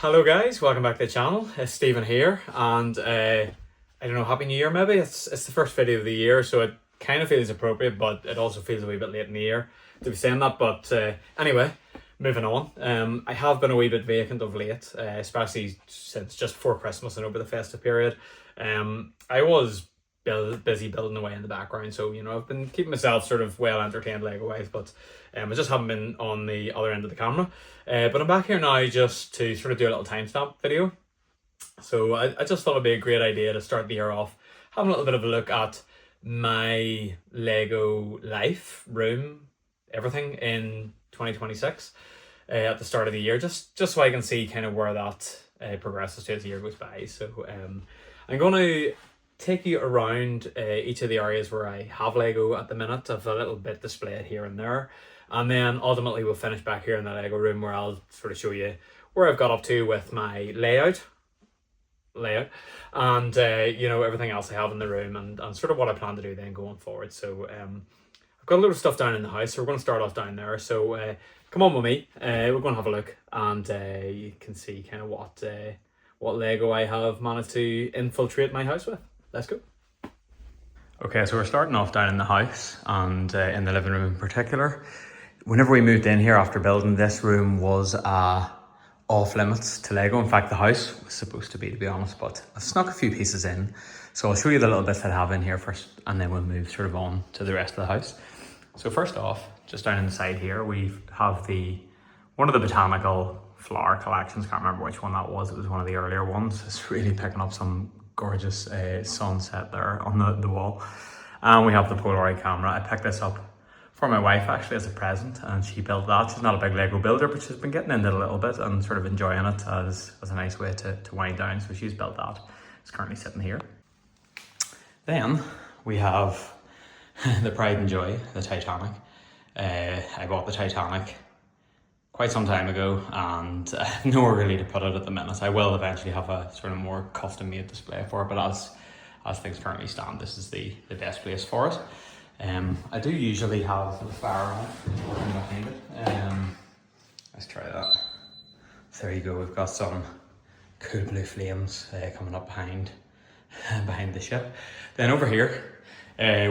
Hello guys, welcome back to the channel. It's Stephen here, and I don't know, Happy New Year maybe? It's the first video of the year, so it kind of feels appropriate, but it also feels a wee bit late in the year to be saying that. But anyway, moving on. I have been a wee bit vacant of late, especially since just before Christmas and over the festive period. I was busy building away in the background, so I've been keeping myself sort of well entertained Lego wise, but I just haven't been on the other end of the camera. But I'm back here now just to sort of do a little timestamp video. So I just thought it'd be a great idea to start the year off having a little bit of a look at my Lego life, room, everything in 2026 at the start of the year, just so I can see kind of where that progresses to as the year goes by. So I'm going to take you around each of the areas where I have Lego at the minute. I've a little bit displayed here and there, and then ultimately we'll finish back here in the Lego room where I'll sort of show you where I've got up to with my layout and everything else I have in the room, and sort of what I plan to do then going forward. So I've got a load of stuff down in the house, so we're going to start off down there. So come on with me, we're going to have a look, and you can see kind of what Lego I have managed to infiltrate my house with. Let's go. Okay, so we're starting off down in the house, and in the living room in particular. Whenever we moved in here after building, this room was off limits to Lego. In fact, the house was supposed to be honest, but I snuck a few pieces in. So I'll show you the little bits that I have in here first, and then we'll move sort of on to the rest of the house. So first off, just down in the side here, we have one of the botanical flower collections. Can't remember which one that was. It was one of the earlier ones. It's really picking up some gorgeous sunset there on the wall. And we have the Polaroid camera. I picked this up for my wife actually as a present, and she built that. She's not a big Lego builder, but she's been getting into it a little bit and sort of enjoying it as a nice way to wind down. So she's built that. It's currently sitting here. Then we have the pride and joy, the Titanic. I bought the Titanic quite some time ago, and nowhere really to put it at the minute. I will eventually have a sort of more custom made display for it, but as things currently stand, this is the best place for it. I do usually have the fire on it behind it. Let's try that. So there you go, we've got some cool blue flames coming up behind the ship. Then over here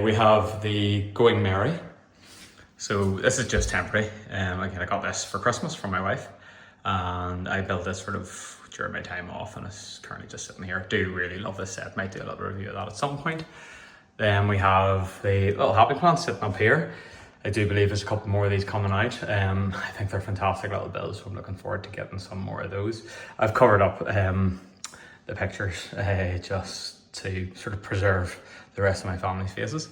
we have the Going Merry. So this is just temporary. Again, I got this for Christmas from my wife, and I built this sort of during my time off, and it's currently just sitting here. Do really love this set. Might do a little review of that at some point. Then we have the little happy plants sitting up here. I do believe there's a couple more of these coming out. I think they're fantastic little builds, so I'm looking forward to getting some more of those. I've covered up the pictures just to sort of preserve the rest of my family's faces.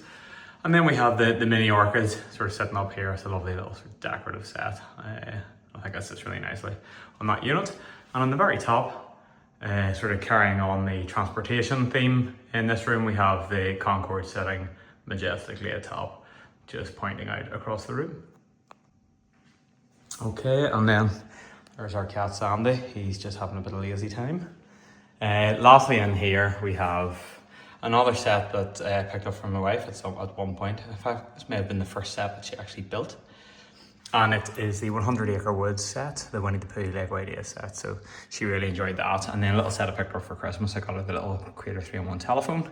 And then we have the mini orchids sort of sitting up here. It's a lovely little sort of decorative set. I think that sits really nicely on that unit. And on the very top, sort of carrying on the transportation theme in this room, we have the Concorde sitting majestically atop, just pointing out across the room. Okay, and then there's our cat Sandy. He's just having a bit of lazy time. Lastly in here, we have another set that I picked up from my wife at one point. In fact, this may have been the first set that she actually built. And it is the 100 Acre Woods set, the Winnie the Pooh Lego Ideas set. So she really enjoyed that. And then a little set I picked up for Christmas. I got her the little Creator 3-in-1 telephone,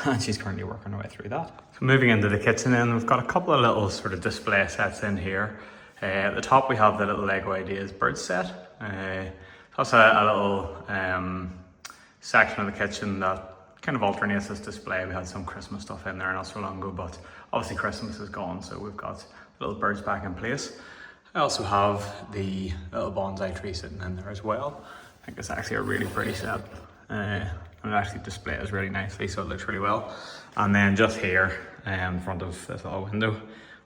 and she's currently working her way through that. So moving into the kitchen then, we've got a couple of little sort of display sets in here. At the top we have the little Lego Ideas bird set. That's a little section of the kitchen that kind of alternates this display. We had some Christmas stuff in there not so long ago, but obviously Christmas is gone, so we've got little birds back in place. I also have the little bonsai tree sitting in there as well. I think it's actually a really pretty set, and it actually displays really nicely, so it looks really well. And then just here in front of this little window,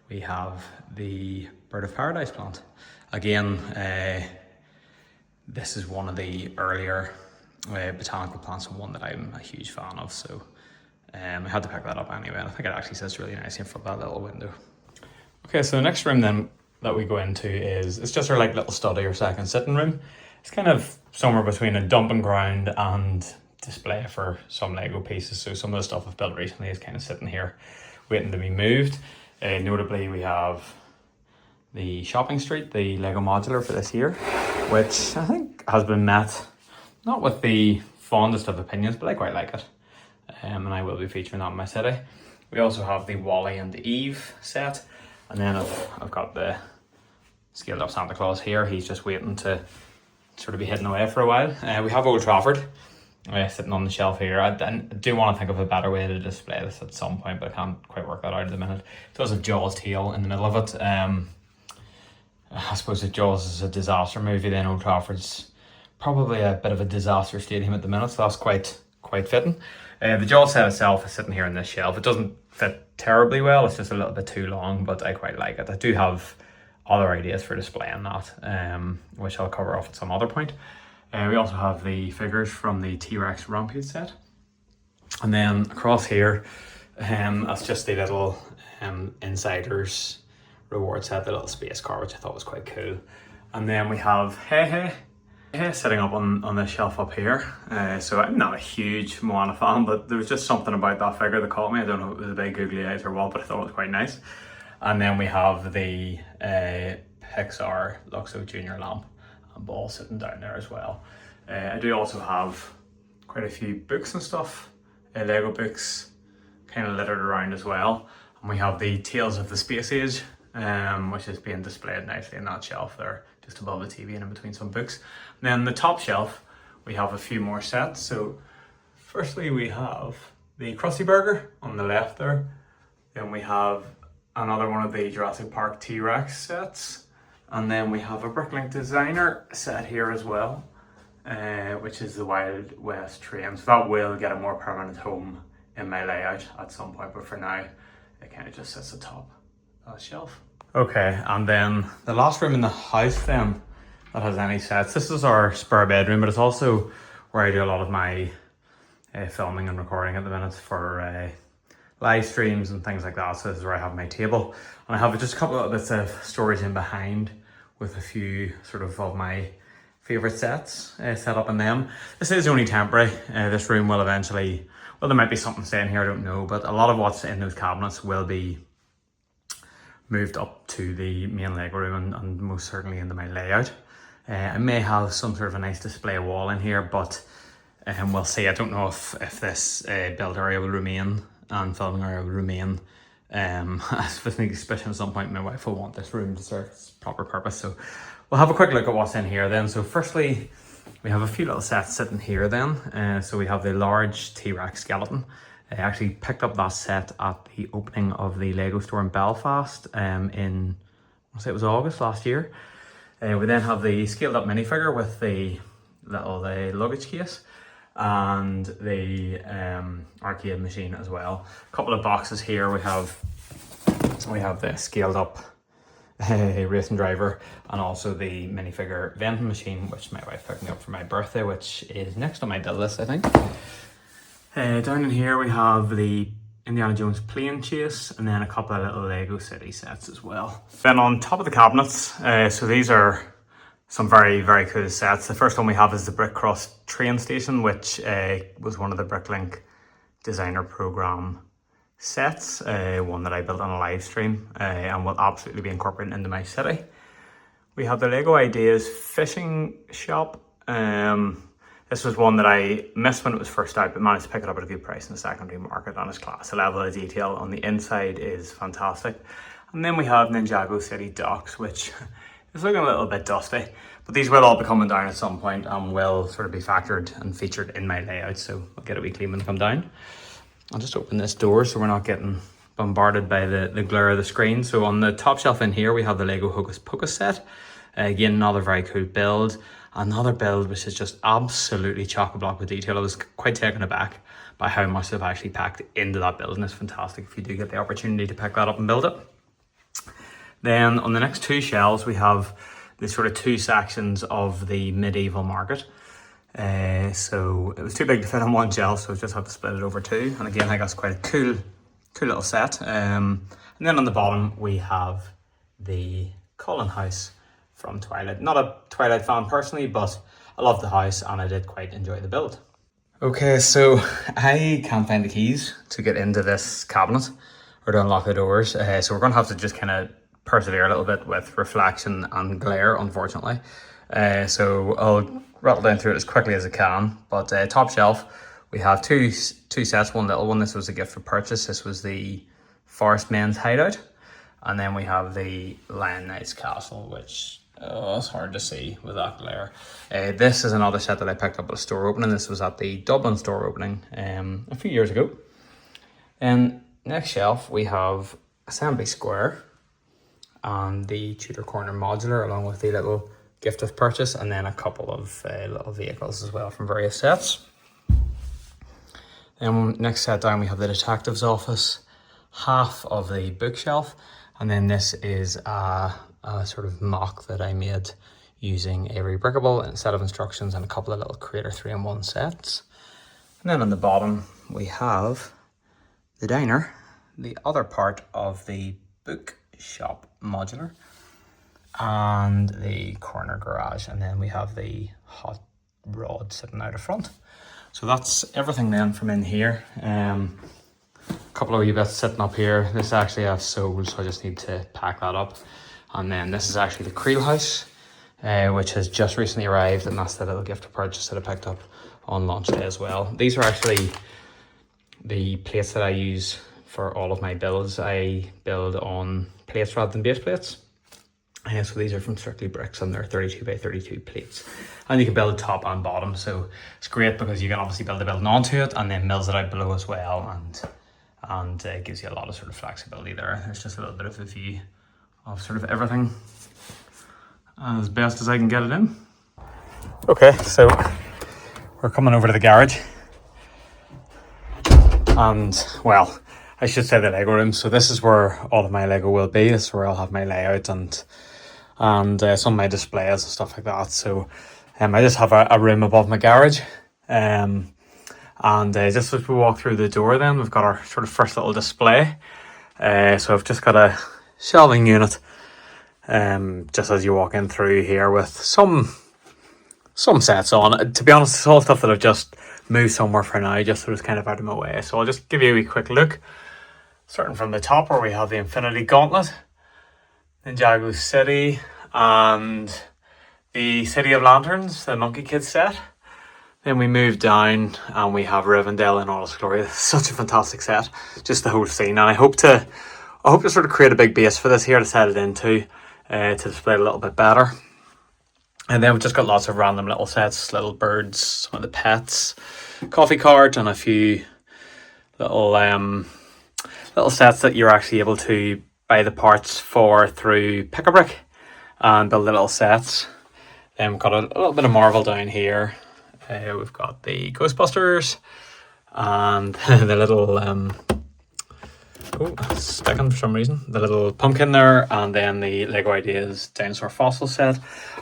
we have the Bird of Paradise plant. Again, this is one of the earlier botanical plants, and one that I'm a huge fan of, so I had to pick that up anyway, and I think it actually sits really nicely in front of that little window. Okay, so the next room then that we go into it's just our like little study or second sitting room. It's kind of somewhere between a dumping ground and display for some Lego pieces. So some of the stuff I've built recently is kind of sitting here waiting to be moved. Notably we have the shopping street, the Lego modular for this year, which I think has been met, not with the fondest of opinions, but I quite like it. And I will be featuring that in my city. We also have the Wally and Eve set, and then I've got the scaled up Santa Claus here. He's just waiting to sort of be hidden away for a while. We have Old Trafford sitting on the shelf here. I do want to think of a better way to display this at some point, but I can't quite work that out at the minute. It does have Jaws tail in the middle of it. I suppose if Jaws is a disaster movie, then Old Trafford's probably a bit of a disaster stadium at the minute, so that's quite fitting. The Jaws set itself is sitting here on this shelf. It doesn't fit terribly well, it's just a little bit too long, but I quite like it. I do have other ideas for displaying that, which I'll cover off at some other point. We also have the figures from the T-Rex Rampage set. And then across here, that's just the little Insiders reward set, the little space car, which I thought was quite cool. And then we have Hey sitting up on the shelf up here. So I'm not a huge Moana fan, but there was just something about that figure that caught me. I don't know if it was a big googly eyes or what, but I thought it was quite nice. And then we have the Pixar Luxo Junior lamp and ball sitting down there as well. I do also have quite a few books and stuff, Lego books kind of littered around as well. And we have the Tales of the Space Age, which is being displayed nicely in that shelf there, just above the TV and in between some books. And then the top shelf, we have a few more sets. So firstly, we have the Krusty Burger on the left there. Then we have another one of the Jurassic Park T-Rex sets. And then we have a Bricklink designer set here as well, which is the Wild West train. So that will get a more permanent home in my layout at some point, but for now, it kind of just sits atop that shelf. Okay, and then the last room in the house then that has any sets. This is our spare bedroom, but it's also where I do a lot of my filming and recording at the minute for live streams and things like that. So this is where I have my table, and I have just a couple of bits of storage in behind with a few sort of my favorite sets set up in them. This is only temporary. This room will eventually, well, there might be something staying here, I don't know, but a lot of what's in those cabinets will be moved up to the main Lego room and most certainly into my layout. I may have some sort of a nice display wall in here, but we'll see. I don't know if this build area will remain and filming area will remain. As with me suspicion at some point my wife will want this room to serve its proper purpose. So we'll have a quick look at what's in here then. So firstly, we have a few little sets sitting here then. So we have the large T-Rex skeleton. I actually picked up that set at the opening of the Lego store in Belfast in, I'll say it was August last year. We then have the scaled up minifigure with the little luggage case and the arcade machine as well. A couple of boxes here. We have the scaled up racing driver and also the minifigure vending machine, which my wife picked me up for my birthday, which is next on my build list, I think. Down in here we have the Indiana Jones plane chase and then a couple of little Lego City sets as well. Then on top of the cabinets, so these are some very, very cool sets. The first one we have is the Brick Cross train station, which was one of the Bricklink designer program sets, one that I built on a live stream and will absolutely be incorporated into my city. We have the Lego Ideas fishing shop. This was one that I missed when it was first out, but managed to pick it up at a good price in the secondary market, and its class. The level of detail on the inside is fantastic. And then we have Ninjago City Docks, which is looking a little bit dusty, but these will all be coming down at some point and will sort of be factored and featured in my layout, so I'll get a wee clean when they come down. I'll just open this door so we're not getting bombarded by the glare of the screen. So on the top shelf in here, we have the Lego Hocus Pocus set. Again, another very cool build. Another build which is just absolutely chock-a-block with detail. I was quite taken aback by how much they've actually packed into that build, and it's fantastic if you do get the opportunity to pick that up and build it. Then on the next two shelves, we have the sort of two sections of the medieval market. So it was too big to fit on one shelf, so I just had to split it over two. And again, I think that's quite a cool little set. And then on the bottom, we have the Cullen house from Twilight. Not a Twilight fan personally, but I love the house and I did quite enjoy the build. Okay, so I can't find the keys to get into this cabinet or to unlock the doors. So we're gonna have to just kind of persevere a little bit with reflection and glare, unfortunately. So I'll rattle down through it as quickly as I can. But top shelf, we have two sets, one little one. This was a gift for purchase. This was the Forest Men's Hideout. And then we have the Lion Knight's Castle, which it's hard to see with that glare. This is another set that I picked up at a store opening. This was at the Dublin store opening a few years ago. And next shelf, we have Assembly Square and the Tudor Corner Modular, along with the little gift of purchase, and then a couple of little vehicles as well from various sets. Then next set down, we have the Detective's Office, half of the bookshelf, and then this is a sort of mock that I made using a rebrickable set of instructions and a couple of little Creator 3-in-1 sets. And then on the bottom, we have the diner, the other part of the bookshop modular, and the corner garage, and then we have the hot rod sitting out of front. So that's everything then from in here. A couple of wee bits sitting up here. This actually I've sold, so I just need to pack that up. And then this is actually the Creel House, which has just recently arrived, and that's the little gift of purchase that I picked up on launch day as well. These are actually the plates that I use for all of my builds. I build on plates rather than base plates. So these are from Strictly Bricks, and they're 32 by 32 plates. And you can build top and bottom, so it's great because you can obviously build the building onto it and then mills it out below as well, and it gives you a lot of sort of flexibility there. There's just a little bit of a view of sort of everything as best as I can get it in. Okay, so we're coming over to the garage. And, well, I should say the Lego room. So this is where all of my Lego will be. This is where I'll have my layout and some of my displays and stuff like that. So I just have a room above my garage. And just as we walk through the door then, we've got our sort of first little display. So I've just got a shelving unit just as you walk in through here with some sets on. To be honest, it's all stuff that I've just moved somewhere for now, just so it's kind of out of my way. So I'll just give you a wee quick look. Starting from the top where we have the Infinity Gauntlet, Ninjago City, and the City of Lanterns, the Monkey Kid set. Then we move down and we have Rivendell in all its glory. It's such a fantastic set, just the whole scene. And I hope to sort of create a big base for this here to set it into, to display it a little bit better. And then we've just got lots of random little sets, little birds, some of the pets, coffee cart, and a few little sets that you're actually able to buy the parts for through Pick-a-Brick and build the little sets. Then we've got a little bit of Marvel down here. We've got the Ghostbusters and the little it's sticking for some reason, the little pumpkin there, and then the Lego Ideas dinosaur fossil set.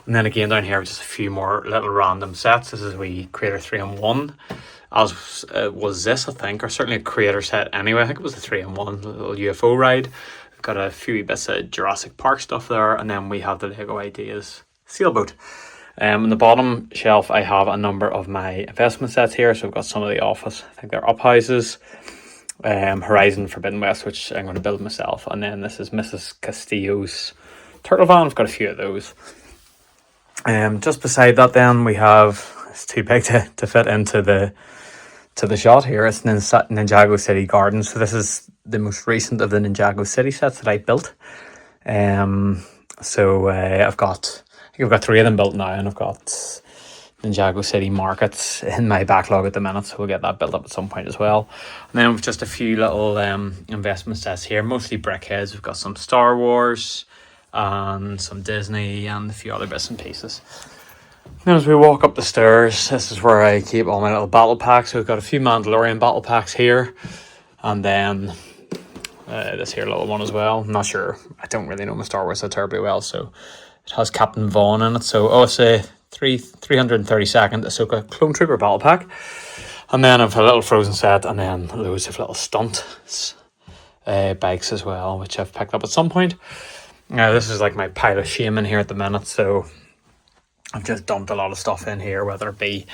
And then again down here just a few more little random sets. This is a Creator 3-in-1, as was this, I think, or certainly a Creator set anyway. I think it was a 3-in-1 little UFO ride. We've got a few bits of Jurassic Park stuff there, and then we have the Lego Ideas sailboat. On the bottom shelf I have a number of my investment sets here. So I've got some of the Office, I think they're up houses, Horizon Forbidden West, which I'm going to build myself, and then this is Mrs. Castillo's turtle van. I've got a few of those. Just beside that then we have, it's too big to fit into the shot here, it's Ninjago City Gardens. So this is the most recent of the Ninjago City sets that I built. I've got 3 of them built now, and I've got Ninjago City Markets in my backlog at the minute, so we'll get that built up at some point as well. And then we've just a few little investment sets here, mostly brickheads. We've got some Star Wars and some Disney and a few other bits and pieces. Then as we walk up the stairs, this is where I keep all my little battle packs. So we've got a few Mandalorian battle packs here, and then this here little one as well. I'm not sure, I don't really know my Star Wars so terribly well, so it has Captain Vaughn in it. So it's a 332nd Ahsoka Clone Trooper battle pack. And then I've a little Frozen set, and then loads of little stunt bikes as well, which I've picked up at some point. This is like my pile of shame in here at the minute, so I've just dumped a lot of stuff in here, whether it be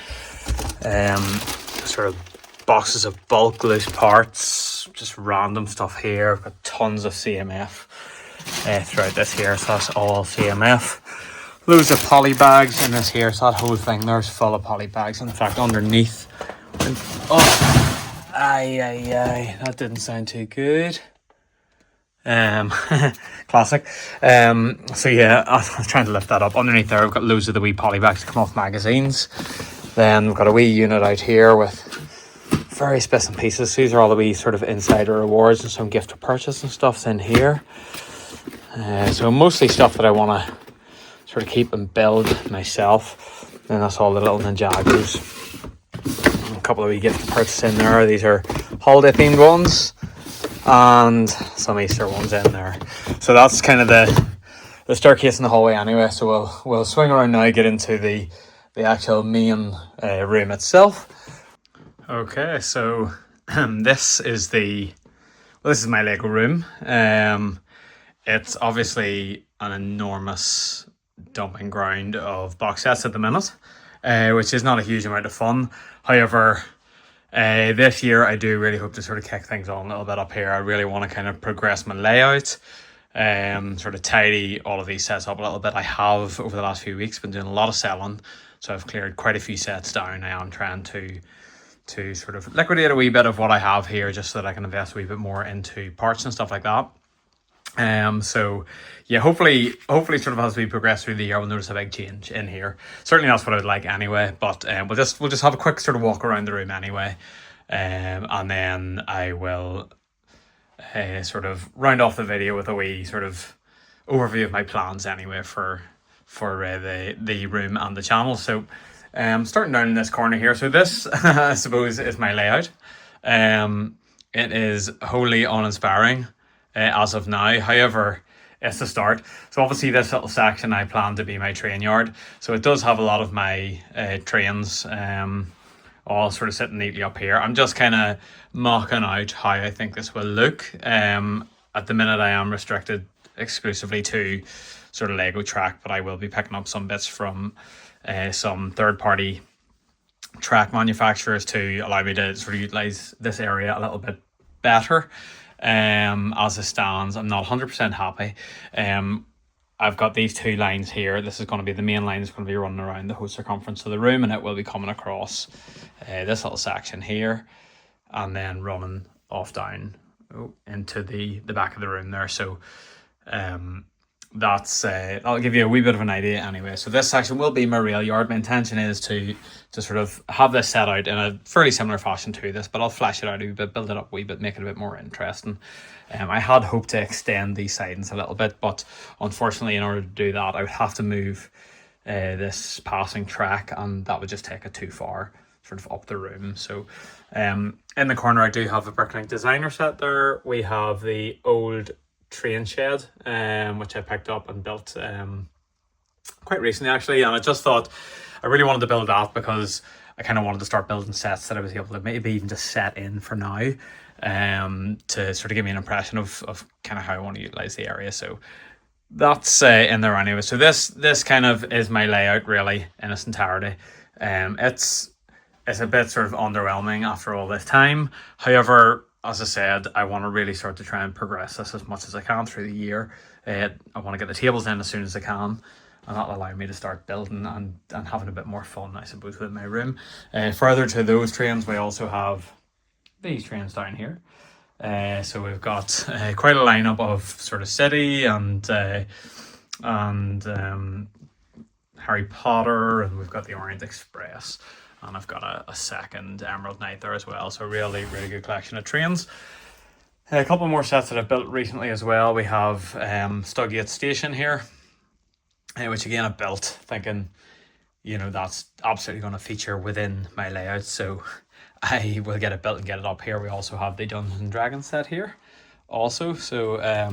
sort of boxes of bulk loose parts, just random stuff here. I've got tons of CMF. throughout this here. So that's all CMF. Loads of poly bags in this here. So that whole thing there's full of poly bags. In fact, underneath. Oh, aye, that didn't sound too good. Classic. So yeah, I was trying to lift that up. Underneath there, we've got loads of the wee poly bags that come off magazines. Then we've got a wee unit out here with various bits and pieces. These are all the wee sort of insider rewards and some gift to purchase and stuff's in here. So mostly stuff that I want to sort of keep and build myself. And that's all the little Ninjagos. A couple of wee gift to purchase in there. These are holiday themed ones. And some Easter ones in there. So that's kind of the staircase in the hallway anyway. So we'll swing around now, get into the actual main room itself. Okay, so this is my Lego room. It's obviously an enormous dumping ground of box sets at the minute, which is not a huge amount of fun. However, this year I do really hope to sort of kick things on a little bit up here. I really want to kind of progress my layout, sort of tidy all of these sets up a little bit. I have, over the last few weeks, been doing a lot of selling, so I've cleared quite a few sets down. I am trying to sort of liquidate a wee bit of what I have here, just so that I can invest a wee bit more into parts and stuff like that. So yeah, hopefully sort of as we progress through the year, we'll notice a big change in here. Certainly that's what I would like anyway, but we'll just have a quick sort of walk around the room anyway, and then I will sort of round off the video with a wee sort of overview of my plans anyway for the room and the channel. So starting down in this corner here, so this I suppose is my layout. It is wholly uninspiring as of now. However, it's the start. So obviously this little section I plan to be my train yard. So it does have a lot of my trains all sort of sitting neatly up here. I'm just kind of mocking out how I think this will look. At the minute I am restricted exclusively to sort of Lego track, but I will be picking up some bits from some third-party track manufacturers to allow me to sort of utilize this area a little bit better. As it stands, I'm not 100% happy. I've got these two lines here. This is going to be the main line. It's going to be running around the whole circumference of the room, and it will be coming across this little section here, and then running off down into the back of the room there. So that's that'll give you a wee bit of an idea anyway. So this section will be my rail yard. My intention is to sort of have this set out in a fairly similar fashion to this, but I'll flesh it out a wee bit, build it up a wee bit, make it a bit more interesting. I had hoped to extend these sidings a little bit, but unfortunately in order to do that I would have to move this passing track, and that would just take it too far sort of up the room. So in the corner I do have a bricklink designer set there. We have the old train shed, which I picked up and built quite recently actually, and I just thought I really wanted to build that because I kind of wanted to start building sets that I was able to maybe even just set in for now, to sort of give me an impression of kind of how I want to utilize the area. So that's in there anyway. So this kind of is my layout really in its entirety. It's a bit sort of underwhelming after all this time. However, as I said, I want to really start to try and progress this as much as I can through the year. I want to get the tables in as soon as I can, and that'll allow me to start building and having a bit more fun, I suppose, with my room. Further to those trains, we also have these trains down here. So we've got quite a lineup of sort of City and Harry Potter, and we've got the Orient Express. And I've got a second Emerald Knight there as well. So really good collection of trains. A couple more sets that I've built recently as well. We have Stugate Station here, which again I built thinking, you know, that's absolutely going to feature within my layout. So I will get it built and get it up here. We also have the Dungeons and Dragons set here also. So that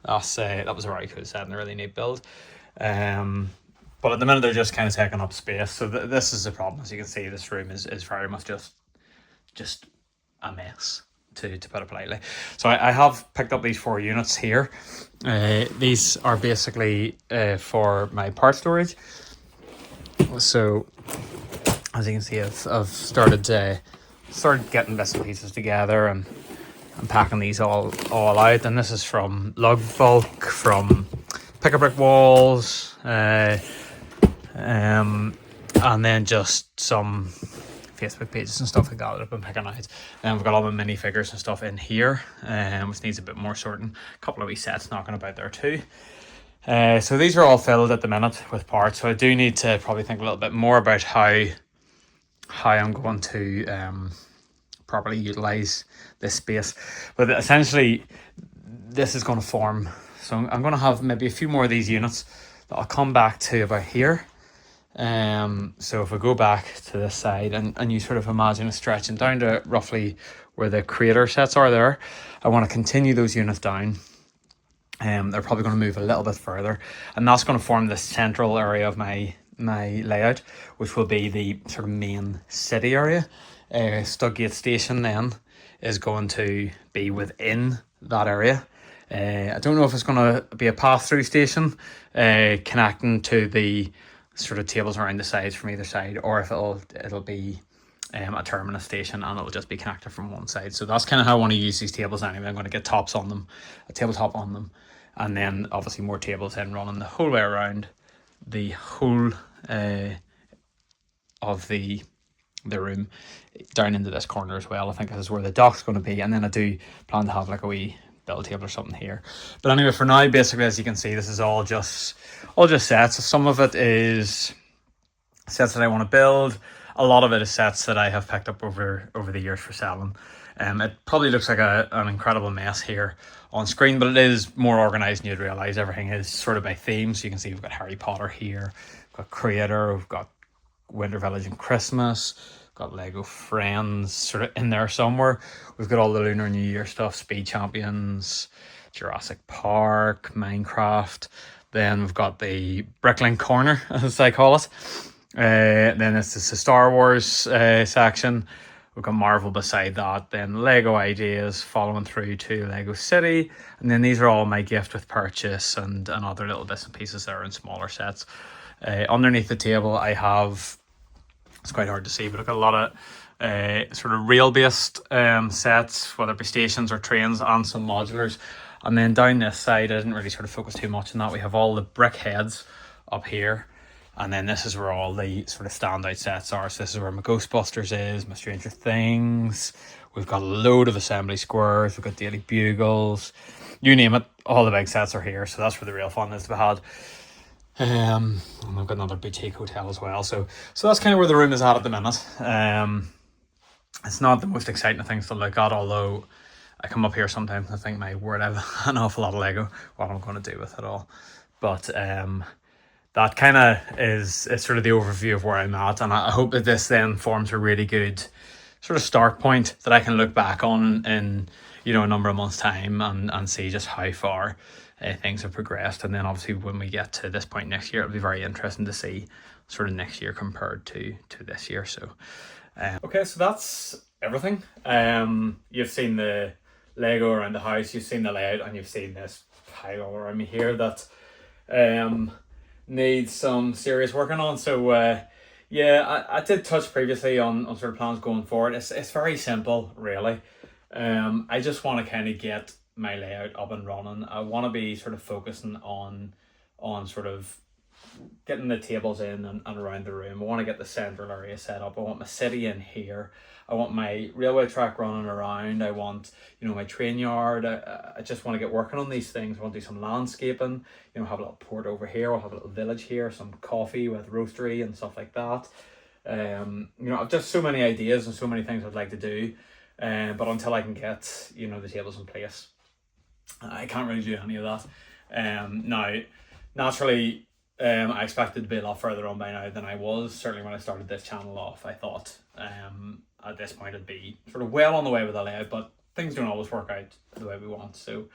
was a very cool set and a really neat build. But at the minute they're just kind of taking up space. So this is the problem. As you can see, this room is very much just a mess, to put it politely. So I have picked up these 4 units here. These are basically for my part storage. So as you can see, I've started getting bits and pieces together, and I'm packing these all out, and this is from lug bulk, from pick a brick walls, and then just some Facebook pages and stuff like that I've been picking out. And we've got all my minifigures and stuff in here, which needs a bit more sorting. A couple of wee sets knocking about there too. So these are all filled at the minute with parts, so I do need to probably think a little bit more about how I'm going to properly utilize this space. But essentially this is going to form, so I'm going to have maybe a few more of these units that I'll come back to about here. So if we go back to this side, and you sort of imagine it stretching down to roughly where the creator sets are there, I want to continue those units down. They're probably going to move a little bit further, and that's going to form the central area of my layout, which will be the sort of main city area. Studgate Station then is going to be within that area. I don't know if it's going to be a pass-through station connecting to the sort of tables around the sides from either side, or if it'll be a terminus station and it'll just be connected from one side. So that's kind of how I want to use these tables anyway. I'm going to get tops on them, a tabletop on them, and then obviously more tables in running the whole way around the whole of the room down into this corner as well. I think this is where the dock's going to be, and then I do plan to have like a wee build table or something here. But anyway, for now, basically, as you can see, this is all just sets. Some of it is sets that I want to build. A lot of it is sets that I have picked up over the years for selling. It probably looks like an incredible mess here on screen, but it is more organized than you'd realize. Everything is sort of by theme. So you can see we've got Harry Potter here, we've got Creator, we've got Winter Village and Christmas, we've got Lego Friends sort of in there somewhere. We've got all the Lunar New Year stuff, Speed Champions, Jurassic Park, Minecraft. Then we've got the Bricklink corner, as I call it. Then it's the Star Wars section. We've got Marvel beside that. Then Lego ideas following through to Lego City. And then these are all my gift with purchase and other little bits and pieces there in smaller sets. Underneath the table I have, it's quite hard to see, but I've got a lot of sort of rail-based sets, whether it be stations or trains, and some modulars. And then down this side, I didn't really sort of focus too much on that. We have all the brickheadz up here. And then this is where all the sort of standout sets are. So this is where my Ghostbusters is, my Stranger Things. We've got a load of assembly squares. We've got Daily Bugles. You name it, all the big sets are here. So that's where the real fun is to be had. And I've got another boutique hotel as well. So that's kind of where the room is at the minute. It's not the most exciting things to look at, although I come up here sometimes and I think, my word, I have an awful lot of Lego. What I'm going to do with it all. But that kind of is sort of the overview of where I'm at, and I hope that this then forms a really good sort of start point that I can look back on in, you know, a number of months' time and see just how far things have progressed. And then obviously when we get to this point next year, it'll be very interesting to see sort of next year compared to this year. So okay, so that's everything. You've seen the Lego around the house, you've seen the layout, and you've seen this pile all around me here that needs some serious working on. So yeah, I did touch previously on sort of plans going forward. It's very simple, really. I just want to kind of get my layout up and running. I want to be sort of focusing on sort of getting the tables in and around the room. I want to get the central area set up. I want my city in here. I want my railway track running around. I want, you know, my train yard. I just want to get working on these things. I want to do some landscaping, you know, have a little port over here. I'll have a little village here, some coffee with roastery and stuff like that. You know, I've just so many ideas and so many things I'd like to do. But until I can get, you know, the tables in place, I can't really do any of that. Now, naturally, I expected to be a lot further on by now than I was. Certainly when I started this channel off, I thought at this point it'd be sort of well on the way with the layout, but things don't always work out the way we want. So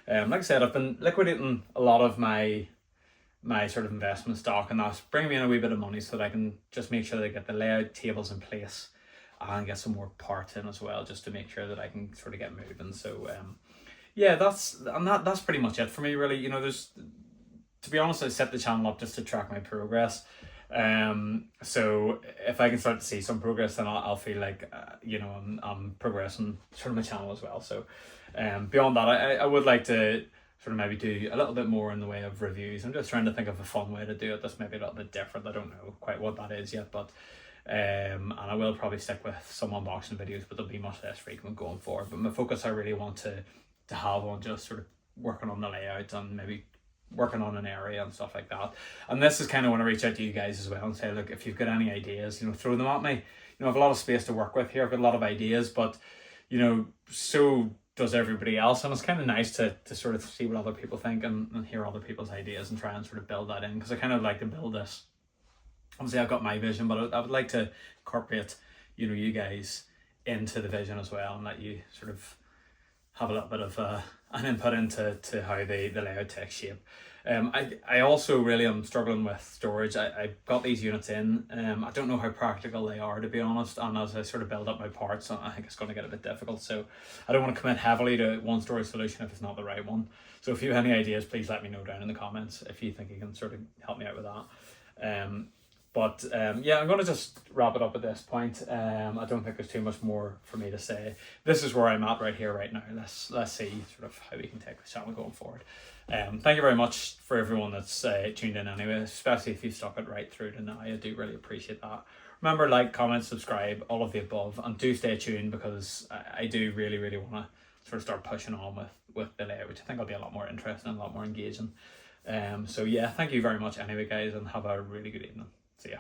like I said, I've been liquidating a lot of my sort of investment stock, and that's bringing me in a wee bit of money so that I can just make sure that I get the layout tables in place and get some more parts in as well, just to make sure that I can sort of get moving. So yeah, that's pretty much it for me, really. You know, to be honest, I set the channel up just to track my progress. So if I can start to see some progress, then I'll feel like I'm progressing sort of my channel as well. So beyond that, I would like to sort of maybe do a little bit more in the way of reviews. I'm just trying to think of a fun way to do it that's maybe a little bit different. I don't know quite what that is yet, but and I will probably stick with some unboxing videos, but they'll be much less frequent going forward. But my focus I really want to have on just sort of working on the layout and maybe working on an area and stuff like that. And this is kind of when I reach out to you guys as well and say, look, if you've got any ideas, throw them at me. I have a lot of space to work with here. I've got a lot of ideas, but so does everybody else, and it's kind of nice to sort of see what other people think and hear other people's ideas and try and sort of build that in, because I kind of like to build this. Obviously I've got my vision, but I would like to incorporate you guys into the vision as well, and let you sort of have a little bit of an input into how the layout takes shape. I also really am struggling with storage. I got these units in. I don't know how practical they are, to be honest, and as I sort of build up my parts, I think it's going to get a bit difficult. So I don't want to commit heavily to one storage solution if it's not the right one. So if you have any ideas, please let me know down in the comments if you think you can sort of help me out with that. But yeah, I'm going to just wrap it up at this point. I don't think there's too much more for me to say. This is where I'm at right here, right now. Let's see sort of how we can take this channel going forward. Thank you very much for everyone that's tuned in anyway, especially if you stuck it right through to now. I do really appreciate that. Remember, like, comment, subscribe, all of the above, and do stay tuned, because I do really, really want to sort of start pushing on with the layout, which I think will be a lot more interesting and a lot more engaging. So yeah, thank you very much anyway, guys, and have a really good evening. See ya.